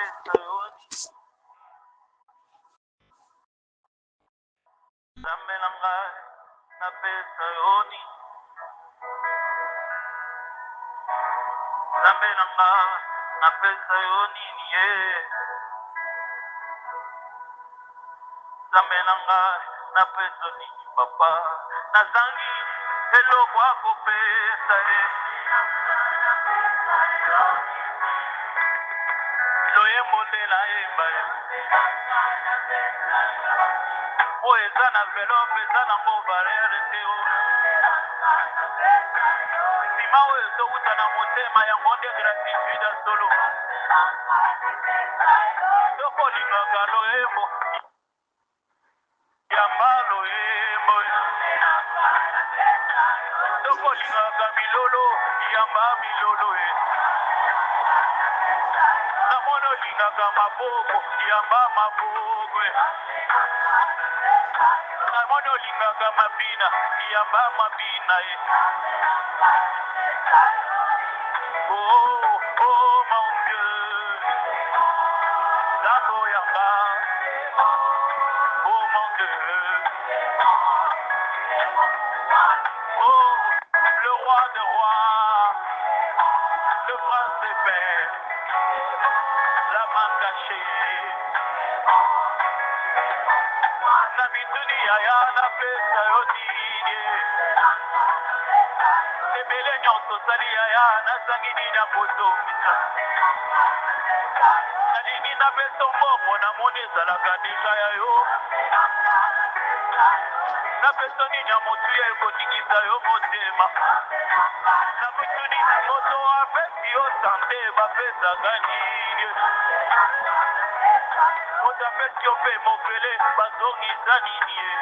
napesa yoni nzambe na ngai napesa yoni nzambe na ngai napesa yoni ye nzambe na ngai napesa nini papa nazangi eloko akopesa ye loyembo nde nayemba ye oyo eza na velope eza nango barriere te o nsima oyo ezowuta na motema yango nde gratitude ya solo soko olingaka loyembo yamba loyembo soko olingaka milolo yamba milolo ye namoni olingaka maboko yamba maboko namoni olingaka mabina yamba mabina ye oh oh mon Dieu nzambe oyanga oh mon Dieu oh le roi des rois le prince des pères la main cachée na mituni yaya napesa yo nini ebele nyonso osali yaya nazangi nini ya kozongisa nalingi napesa mbongo namoni ezalaka deja ya yo napesa nini ya motuya ekotingisa yo motema na mituni moto apesi yo sante bapesaka nini moto apesi yo mpe mokele bazongisa nini ye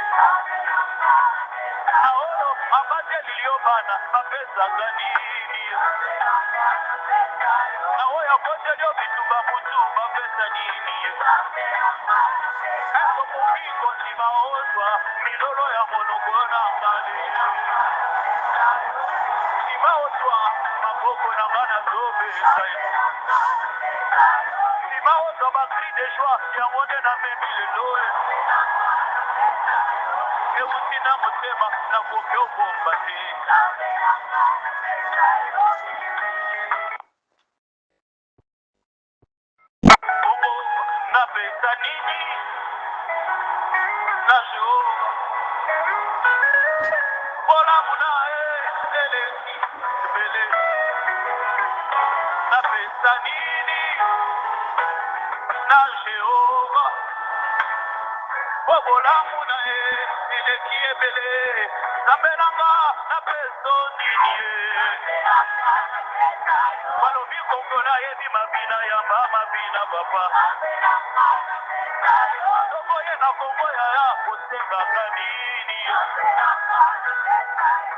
na oyo abateli yo bana bapesaka nini na oyo akoteli yo bitumba mutu bapesa nini ye eko moki kondima ozwa milolo ya monoko na ngani ndima ozwa maboko na nga nazopesa ye ndima ozwa bakri de joie yango nde namemi lelo euti na motema nakoki obomba te bongo napesa nini na jehova bolamu na ye eleki ebele napesa nini na jehova po bolamu na ye eleki ebele nzambe nanga napeso nini ye balobi kongo nayebi mabina yamba mabina papa soko ye na kongo yaya kosengaka nini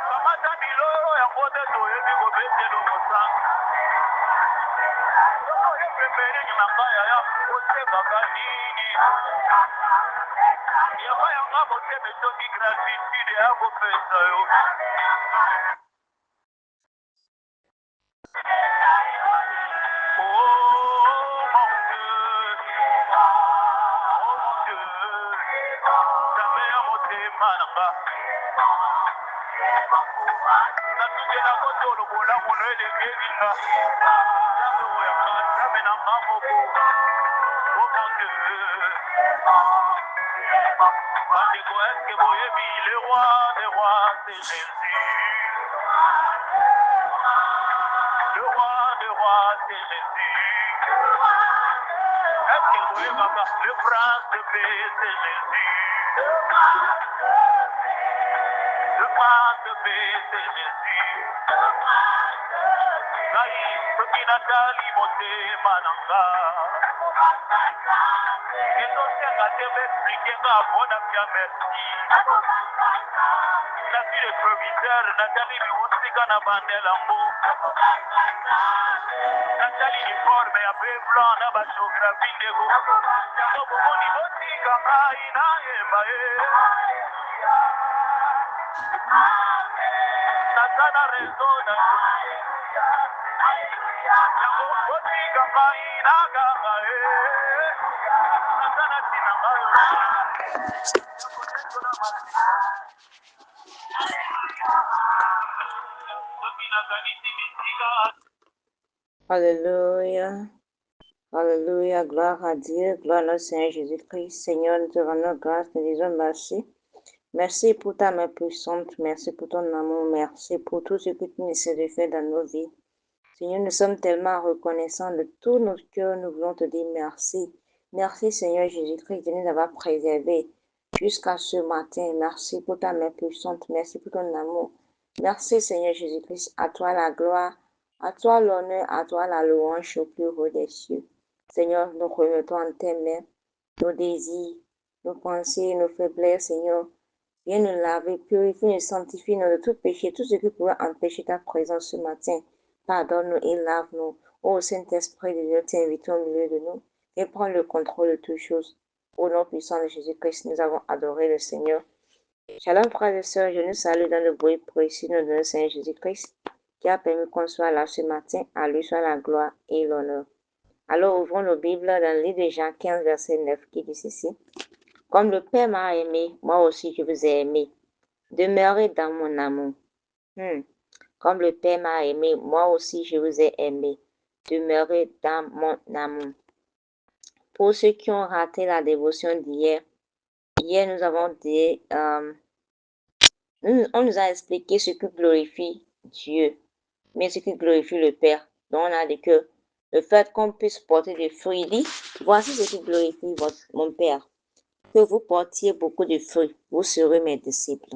kamata biloro yango nde toyebi kobetelo mosanga soko ye pembeni na ngai yaya kosengaka nini yamba yanga motema etoki gratitude ya kopesa yo natukela kotolo bolamu no elekelinga nzambe oyanga nzambe na nga moko o mon dieu bandeko eske boyebi le roi des rois c'est jésus le roi des rois c'est jésus eske boyebaka le prince de paix c'est jésus le prince de paix c'est jésus ngai soki natali motema na nga ezosenga te baexplike nga mpona pia merci nasi le proviseur natali miusika na bandelango natali uniforme ya pe blanc na bagéographie ndeko yango bomoni botika ngai nayemba ye naza na rezo na Alléluia. Alléluia. Gloire à Dieu. Gloire à notre Seigneur Jésus-Christ. Seigneur, nous te rendons grâce. Nous disons merci. Merci pour ta main puissante. Merci pour ton amour. Merci pour tout ce que tu essaies de faire dans nos vies. Seigneur, nous sommes tellement reconnaissants de tout notre cœur. Nous voulons te dire merci. Merci, Seigneur Jésus-Christ, de nous avoir préservés jusqu'à ce matin. Merci pour ta main puissante. Merci pour ton amour. Merci, Seigneur Jésus-Christ. À toi la gloire, à toi l'honneur, à toi la louange au plus haut des cieux. Seigneur, nous remettons en tes mains nos désirs, nos pensées, nos faiblesses, Seigneur. Viens nous laver, purifie, nous sanctifie de tout péché, tout ce qui pourrait empêcher ta présence ce matin. Pardonne-nous et lave-nous. Ô Saint-Esprit de Dieu, t'invitons au milieu de nous et prends le contrôle de toutes choses. Au nom puissant de Jésus-Christ, nous avons adoré le Seigneur. Shalom, frères et sœurs, je nous salue dans le bruit précieux de notre Seigneur Jésus-Christ, qui a permis qu'on soit là ce matin. À lui soit la gloire et l'honneur. Alors, ouvrons nos Bibles dans le livre de Jean 15, verset 9, qui dit ceci. Comme le Père m'a aimé, moi aussi je vous ai aimé. Demeurez dans mon amour. Comme le Père m'a aimé, moi aussi je vous ai aimé. Demeurez dans mon amour. Pour ceux qui ont raté la dévotion d'hier, nous avons dit, on nous a expliqué ce qui glorifie Dieu, mais ce qui glorifie le Père. Donc on a dit que le fait qu'on puisse porter des fruits, dit, voici ce qui glorifie mon Père. Que vous portiez beaucoup de fruits, vous serez mes disciples.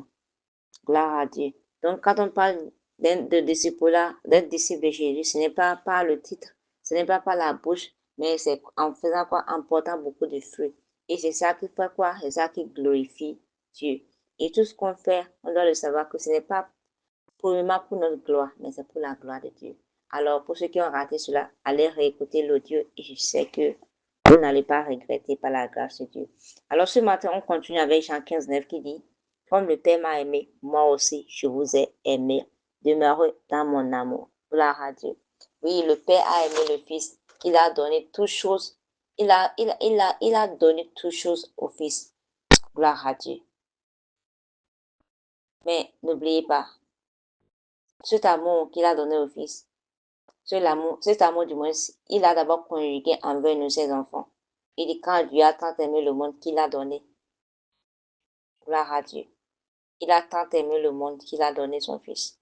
Gloire à Dieu. Donc quand on parle de disciple-là, d'être disciple de Jésus, ce n'est pas par le titre, ce n'est pas par la bouche, mais c'est en faisant quoi? En portant beaucoup de fruits. Et c'est ça qui fait quoi? C'est ça qui glorifie Dieu. Et tout ce qu'on fait, on doit le savoir que ce n'est pas purement pour notre gloire, mais c'est pour la gloire de Dieu. Alors, pour ceux qui ont raté cela, allez réécouter l'audio et je sais que vous n'allez pas regretter par la grâce de Dieu. Alors, ce matin, on continue avec Jean 15, 9 qui dit, comme le Père m'a aimé, moi aussi, je vous ai aimé. Demeurez dans mon amour. Gloire à Dieu. Oui, le Père a aimé le Fils. Il a donné toutes choses. Il a donné toutes choses au Fils. Gloire à Dieu. Mais n'oubliez pas, cet amour qu'il a donné au Fils, cet amour du moins, il a d'abord conjugué envers nous, ses enfants. Il dit quand Dieu a tant aimé le monde qu'il a donné. Gloire à Dieu. Il a tant aimé le monde qu'il a donné son Fils.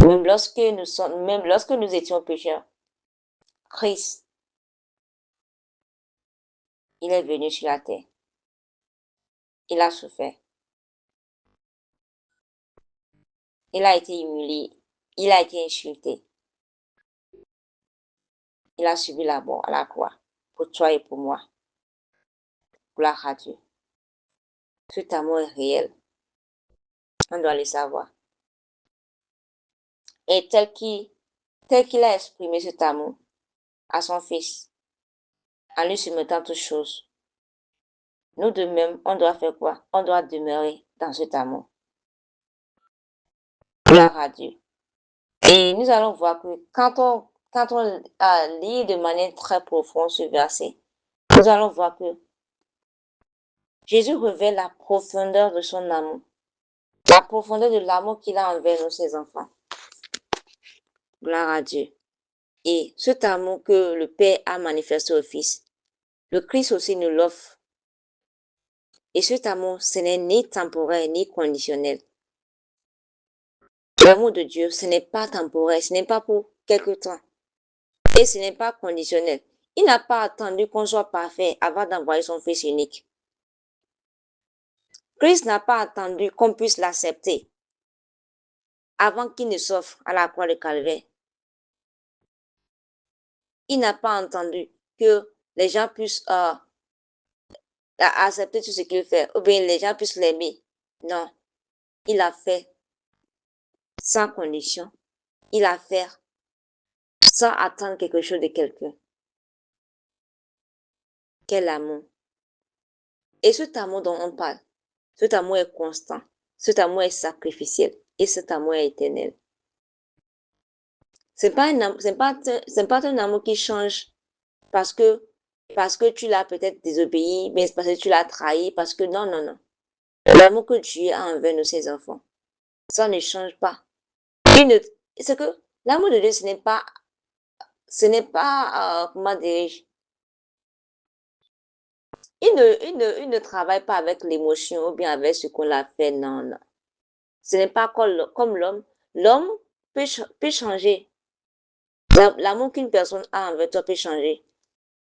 Même lorsque nous étions pécheurs, Christ, il est venu sur la terre. Il a souffert. Il a été humilié. Il a été insulté. Il a subi la mort à la croix pour toi et pour moi. Gloire à Dieu. Cet amour est réel. On doit le savoir. Et tel qu'il a exprimé cet amour à son Fils, en lui soumettant toutes choses, nous de même, on doit faire quoi? On doit demeurer dans cet amour. Gloire à Dieu. Et nous allons voir que quand on lit de manière très profonde ce verset, nous allons voir que Jésus révèle la profondeur de son amour, la profondeur de l'amour qu'il a envers nous, ses enfants. Gloire à Dieu. Et cet amour que le Père a manifesté au Fils, le Christ aussi nous l'offre. Et cet amour, ce n'est ni temporaire ni conditionnel. L'amour de Dieu, ce n'est pas temporaire, ce n'est pas pour quelque temps. Et ce n'est pas conditionnel. Il n'a pas attendu qu'on soit parfait avant d'envoyer son Fils unique. Christ n'a pas attendu qu'on puisse l'accepter avant qu'il ne s'offre à la croix de Calvaire. Il n'a pas entendu que les gens puissent accepter tout ce qu'il fait, ou bien les gens puissent l'aimer. Non, il a fait sans condition. Il a fait sans attendre quelque chose de quelqu'un. Quel amour. Et cet amour dont on parle, cet amour est constant, cet amour est sacrificiel et cet amour est éternel. C'est pas un amour qui change parce que, tu l'as peut-être désobéi, mais parce que tu l'as trahi, parce que non, non, non. L'amour que Dieu a envers nous, ses enfants, ça ne change pas. C'est que l'amour de Dieu, comment dirais-je, il ne travaille pas avec l'émotion ou bien avec ce qu'on a fait, non, non. Ce n'est pas comme l'homme. L'homme peut changer. L'amour qu'une personne a envers toi peut changer.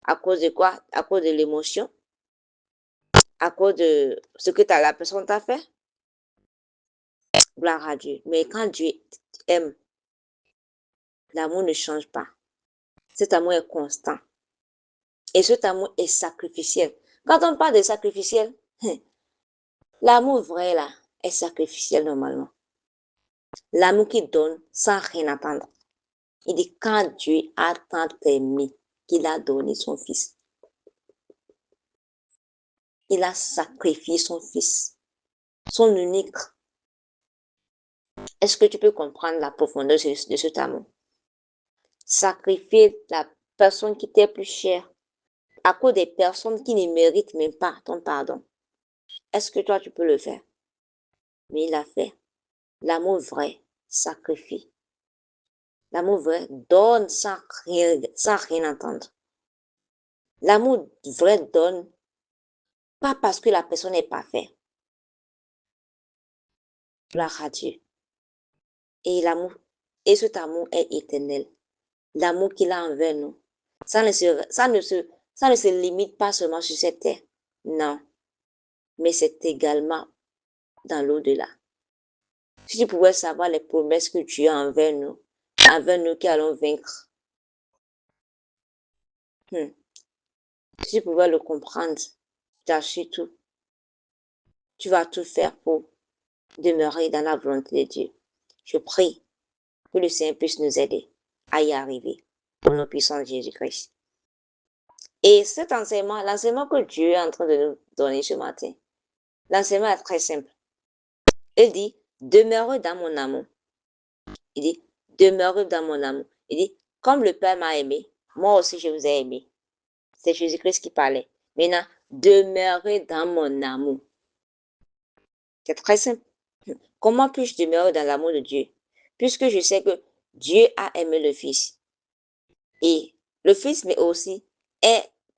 À cause de quoi? À cause de l'émotion, à cause de ce que la personne t'a fait. Gloire à Dieu. Mais quand Dieu aime, l'amour ne change pas. Cet amour est constant. Et cet amour est sacrificiel. Quand on parle de sacrificiel, l'amour vrai là est sacrificiel normalement. L'amour qui donne sans rien attendre. Il dit quand Dieu a tant aimé qu'il a donné son fils. Il a sacrifié son fils, son unique. Est-ce que tu peux comprendre la profondeur de cet amour? Sacrifier la personne qui t'est plus chère à cause des personnes qui ne méritent même pas ton pardon. Est-ce que toi, tu peux le faire? Mais il a fait. L'amour vrai sacrifie. L'amour vrai donne sans rien entendre. L'amour vrai donne pas parce que la personne n'est pas faite. Gloire à Dieu. Et l'amour, et cet amour est éternel. L'amour qu'il a envers nous. Ça ne se limite pas seulement sur cette terre. Non. Mais c'est également dans l'au-delà. Si tu pouvais savoir les promesses que Dieu a envers nous qui allons vaincre. Si tu pouvais le comprendre, t'assure tout. Tu vas tout faire pour demeurer dans la volonté de Dieu. Je prie que le Seigneur puisse nous aider à y arriver. Au nom puissant de Jésus-Christ. Et cet enseignement, l'enseignement que Dieu est en train de nous donner ce matin, l'enseignement est très simple. Il dit, demeurez dans mon amour. Il dit, demeurez dans mon amour. Il dit, comme le Père m'a aimé, moi aussi je vous ai aimé. C'est Jésus-Christ qui parlait. Maintenant, demeurez dans mon amour. C'est très simple. Comment puis-je demeurer dans l'amour de Dieu? Puisque je sais que Dieu a aimé le Fils. Et le Fils, mais aussi,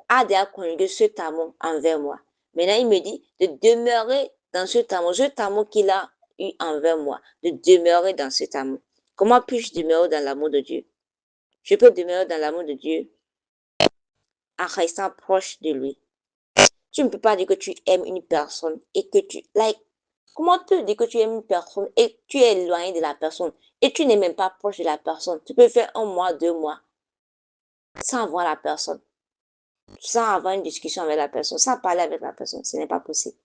a déjà conjugué cet amour envers moi. Maintenant, il me dit de demeurer dans cet amour qu'il a eu envers moi, de demeurer dans cet amour. Comment puis-je demeurer dans l'amour de Dieu? Je peux demeurer dans l'amour de Dieu en restant proche de lui. Tu ne peux pas dire que tu aimes une personne et que comment tu peux dire que tu aimes une personne et tu es éloigné de la personne et tu n'es même pas proche de la personne? Tu peux faire 1 mois, 2 mois sans voir la personne, sans avoir une discussion avec la personne, sans parler avec la personne. Ce n'est pas possible.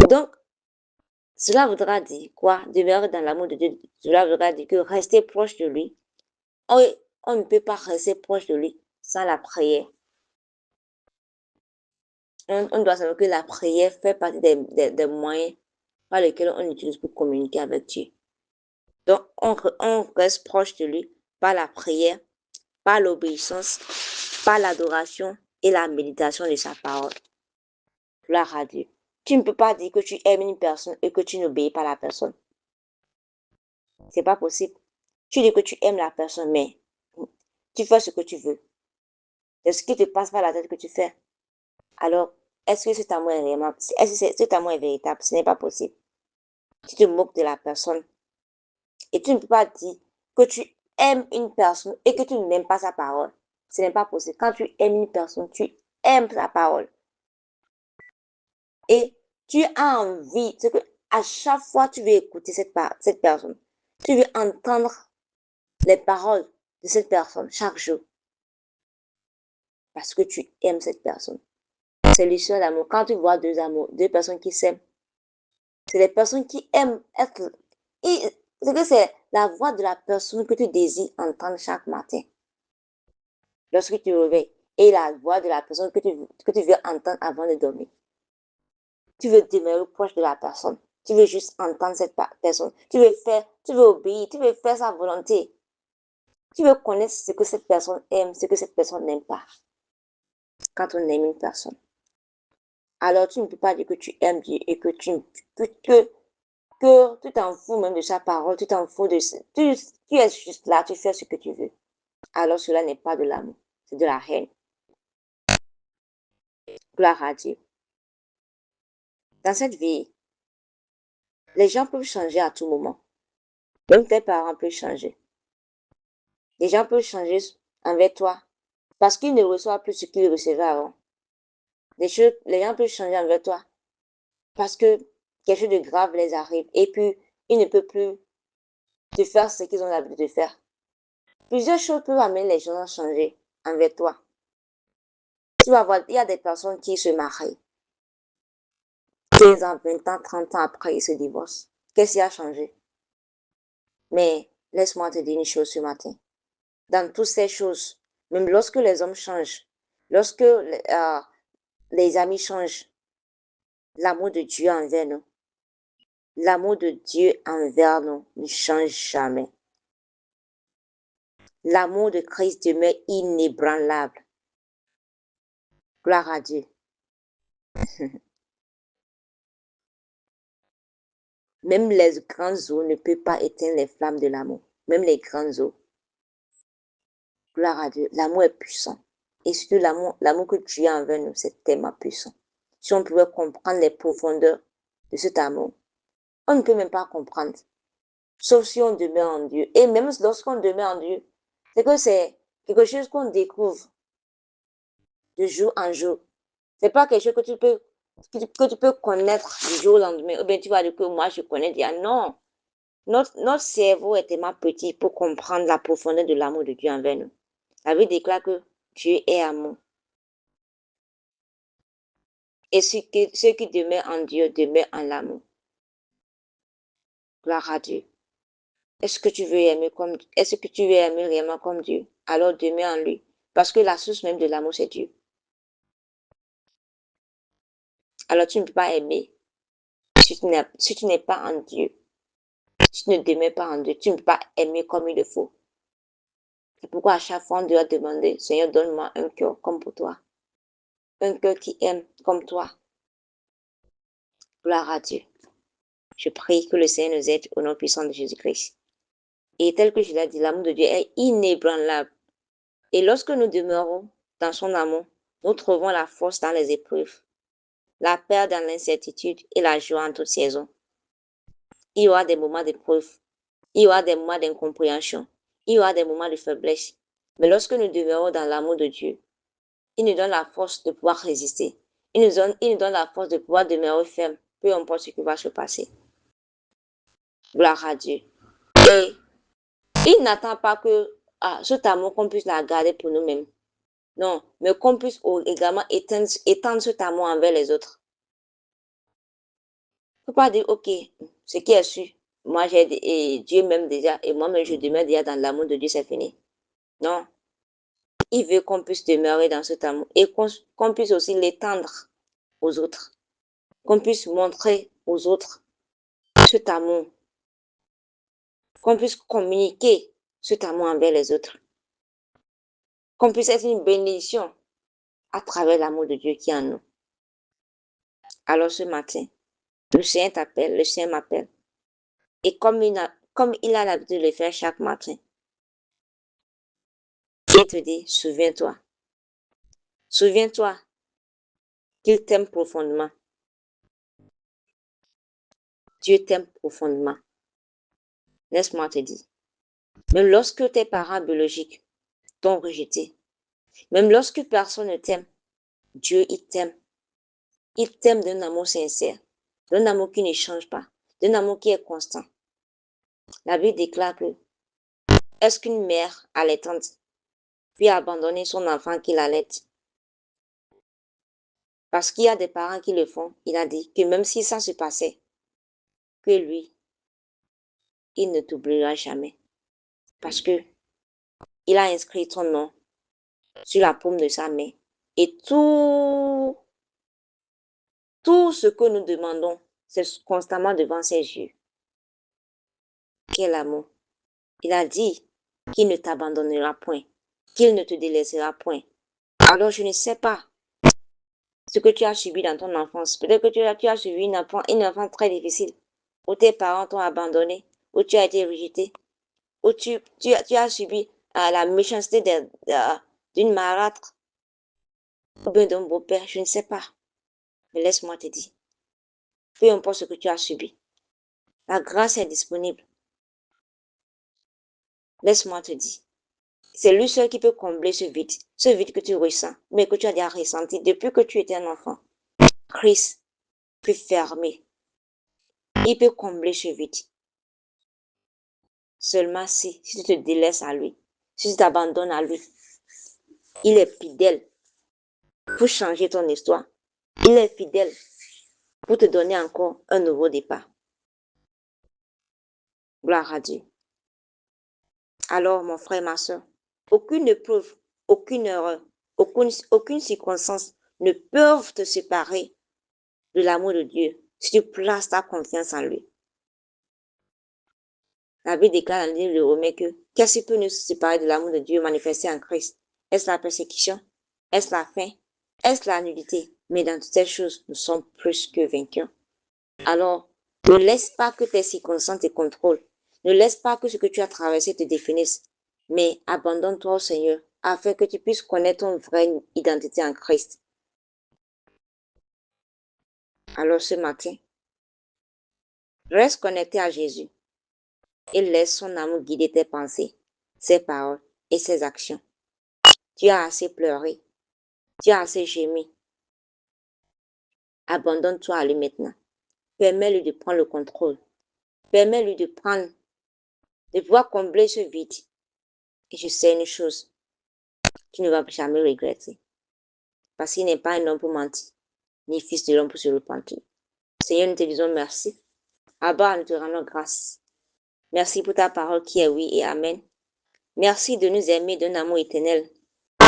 Donc, cela voudra dire quoi? Demeurer dans l'amour de Dieu. Cela voudra dire que rester proche de lui. On ne peut pas rester proche de lui sans la prière. On doit savoir que la prière fait partie des moyens par lesquels on utilise pour communiquer avec Dieu. Donc, on reste proche de lui par la prière, par l'obéissance, par l'adoration et la méditation de sa parole. Gloire à Dieu. Tu ne peux pas dire que tu aimes une personne et que tu n'obéis pas à la personne. C'est pas possible. Tu dis que tu aimes la personne, mais tu fais ce que tu veux. C'est ce qui te passe par la tête que tu fais. Alors, est-ce que cet amour est réellement, est-ce que cet amour est véritable? Ce n'est pas possible. Tu te moques de la personne. Et tu ne peux pas dire que tu aimes une personne et que tu n'aimes pas sa parole. Ce n'est pas possible. Quand tu aimes une personne, tu aimes sa parole. Et tu as envie, c'est que à chaque fois tu veux écouter cette personne, tu veux entendre les paroles de cette personne chaque jour. Parce que tu aimes cette personne. C'est l'histoire d'amour. Quand tu vois deux personnes qui s'aiment, c'est des personnes qui aiment être. C'est que c'est la voix de la personne que tu désires entendre chaque matin. Lorsque tu te réveilles. Et la voix de la personne que tu veux entendre avant de dormir. Tu veux demeurer proche de la personne. Tu veux juste entendre cette personne. Tu veux obéir. Tu veux faire sa volonté. Tu veux connaître ce que cette personne aime, ce que cette personne n'aime pas. Quand on aime une personne. Alors tu ne peux pas dire que tu aimes Dieu et que tu t'en fous même de sa parole, tu t'en fous de... Tu es juste là, tu fais ce que tu veux. Alors cela n'est pas de l'amour, c'est de la haine. Gloire à Dieu. Dans cette vie, les gens peuvent changer à tout moment. Même tes parents peuvent changer. Les gens peuvent changer envers toi parce qu'ils ne reçoivent plus ce qu'ils recevaient avant. Les gens peuvent changer envers toi parce que quelque chose de grave les arrive et puis ils ne peuvent plus te faire ce qu'ils ont l'habitude de faire. Plusieurs choses peuvent amener les gens à changer envers toi. Tu vas voir, il y a des personnes qui se marient. 15 ans, 20 ans, 30 ans après, ils se divorcent. Qu'est-ce qui a changé? Mais laisse-moi te dire une chose ce matin. Dans toutes ces choses, même lorsque les hommes changent, lorsque les amis changent, l'amour de Dieu envers nous, l'amour de Dieu envers nous ne change jamais. L'amour de Christ demeure inébranlable. Gloire à Dieu. Même les grandes eaux ne peuvent pas éteindre les flammes de l'amour. Même les grandes eaux. Gloire à Dieu. L'amour est puissant. Et surtout l'amour que tu as envers nous, c'est tellement puissant. Si on pouvait comprendre les profondeurs de cet amour, on ne peut même pas comprendre. Sauf si on demeure en Dieu. Et même lorsqu'on demeure en Dieu, c'est que c'est quelque chose qu'on découvre de jour en jour. C'est pas quelque chose que tu peux connaître du jour au lendemain. Ou bien tu vas dire que moi je connais déjà. Non. Notre cerveau est tellement petit pour comprendre la profondeur de l'amour de Dieu envers nous. La Bible déclare que Dieu est amour. Et ceux qui demeurent en Dieu demeurent en l'amour. Gloire à Dieu. Est-ce que tu veux aimer réellement comme Dieu? Alors demeure en lui. Parce que la source même de l'amour, c'est Dieu. Alors tu ne peux pas aimer si tu n'es pas en Dieu. Si tu ne demeures pas en Dieu, tu ne peux pas aimer comme il le faut. C'est pourquoi à chaque fois on doit demander, Seigneur, donne-moi un cœur comme pour toi. Un cœur qui aime comme toi. Gloire à Dieu. Je prie que le Seigneur nous aide au nom puissant de Jésus-Christ. Et tel que je l'ai dit, l'amour de Dieu est inébranlable. Et lorsque nous demeurons dans son amour, nous trouvons la force dans les épreuves, la paix dans l'incertitude et la joie en toute saison. Il y aura des moments d'épreuve, il y aura des moments d'incompréhension, il y aura des moments de faiblesse. Mais lorsque nous demeurons dans l'amour de Dieu, il nous donne la force de pouvoir résister. Il nous donne la force de pouvoir demeurer ferme, peu importe ce qui va se passer. Gloire à Dieu. Et il n'attend pas que cet amour qu'on puisse la garder pour nous-mêmes. Non, mais qu'on puisse également étendre cet amour envers les autres. Il ne faut pas dire, ok, ce qui est sûr, moi et Dieu m'aime déjà, et moi-même je demeure déjà dans l'amour de Dieu, c'est fini. Non, il veut qu'on puisse demeurer dans cet amour et qu'on puisse aussi l'étendre aux autres. Qu'on puisse montrer aux autres cet amour. Qu'on puisse communiquer cet amour envers les autres. Qu'on puisse être une bénédiction à travers l'amour de Dieu qui est en nous. Alors ce matin, le Seigneur t'appelle, le Seigneur m'appelle. Et comme il a l'habitude de le faire chaque matin, il te dit, souviens-toi. Souviens-toi qu'il t'aime profondément. Dieu t'aime profondément. Laisse-moi te dire. Même lorsque tes parents biologiques t'ont rejeté, même lorsque personne ne t'aime, Dieu, il t'aime. Il t'aime d'un amour sincère, d'un amour qui ne change pas, d'un amour qui est constant. La Bible déclare que est-ce qu'une mère allaitante peut abandonner son enfant qui l'allaite? Parce qu'il y a des parents qui le font. Il a dit que même si ça se passait, que lui, il ne t'oubliera jamais. Parce que il a inscrit ton nom sur la paume de sa main. Et tout ce que nous demandons, c'est constamment devant ses yeux. Quel amour. Il a dit qu'il ne t'abandonnera point, qu'il ne te délaissera point. Alors je ne sais pas ce que tu as subi dans ton enfance. Peut-être que tu as subi une enfance très difficile, où tes parents t'ont abandonné, où tu as été rejeté, où tu as subi la méchanceté d'une marâtre ou bien d'un beau-père, je ne sais pas. Mais laisse-moi te dire, peu importe ce que tu as subi, la grâce est disponible. Laisse-moi te dire, c'est lui seul qui peut combler ce vide que tu ressens, mais que tu as déjà ressenti depuis que tu étais un enfant. Christ peut fermer, il peut combler ce vide. Seulement si tu te délaisses à lui, si tu t'abandonnes à lui, il est fidèle pour changer ton histoire. Il est fidèle pour te donner encore un nouveau départ. Gloire à Dieu. Alors, mon frère, ma soeur, aucune épreuve, aucune erreur, aucune circonstance ne peuvent te séparer de l'amour de Dieu si tu places ta confiance en lui. La Bible déclare dans le livre de Romains que qu'est-ce qui peut nous séparer de l'amour de Dieu manifesté en Christ? Est-ce la persécution? Est-ce la faim? Est-ce la nullité? Mais dans toutes ces choses, nous sommes plus que vainqueurs. Alors, ne laisse pas que tes circonstances te contrôlent. Ne laisse pas que ce que tu as traversé te définisse. Mais abandonne-toi au Seigneur afin que tu puisses connaître ton vraie identité en Christ. Alors ce matin, reste connecté à Jésus et laisse son amour guider tes pensées, ses paroles et ses actions. Tu as assez pleuré. Tu as assez gémi. Abandonne-toi à lui maintenant. Permets-lui de prendre le contrôle. Permets-lui de pouvoir combler ce vide. Et je sais une chose, tu ne vas jamais regretter. Parce qu'il n'est pas un homme pour mentir, ni fils de l'homme pour se repentir. Seigneur, nous te disons merci. Abba, nous te rendons grâce. Merci pour ta parole qui est oui et amen. Merci de nous aimer d'un amour éternel.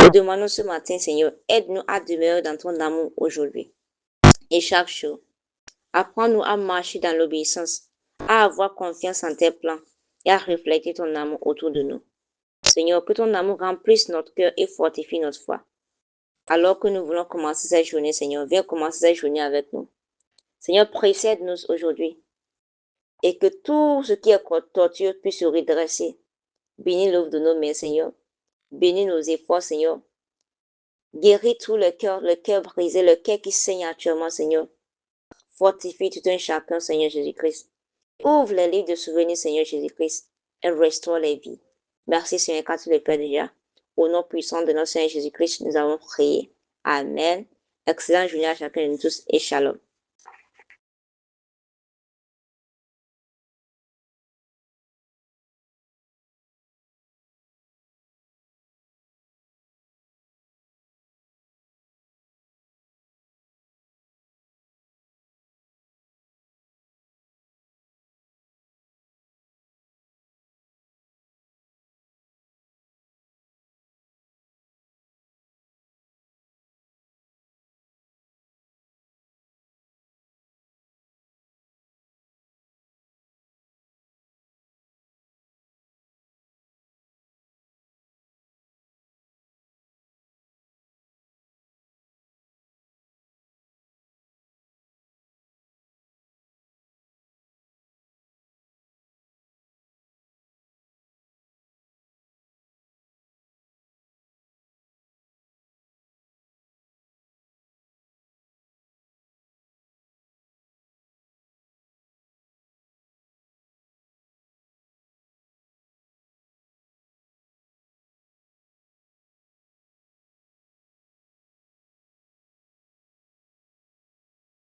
Nous demandons ce matin, Seigneur, aide-nous à demeurer dans ton amour aujourd'hui et chaque jour. Apprends-nous à marcher dans l'obéissance, à avoir confiance en tes plans et à refléter ton amour autour de nous. Seigneur, que ton amour remplisse notre cœur et fortifie notre foi. Alors que nous voulons commencer cette journée, Seigneur, viens commencer cette journée avec nous. Seigneur, précède-nous aujourd'hui et que tout ce qui est torture puisse se redresser. Bénis l'œuvre de nos mains, Seigneur. Bénis nos efforts, Seigneur. Guéris tout le cœur brisé, le cœur qui saigne actuellement, Seigneur. Fortifie tout un chacun, Seigneur Jésus-Christ. Ouvre les livres de souvenirs, Seigneur Jésus-Christ, et restaure les vies. Merci, Seigneur, car tu le fais déjà. Au nom puissant de notre Seigneur Jésus-Christ, nous avons prié. Amen. Excellente journée à chacun de nous tous et shalom.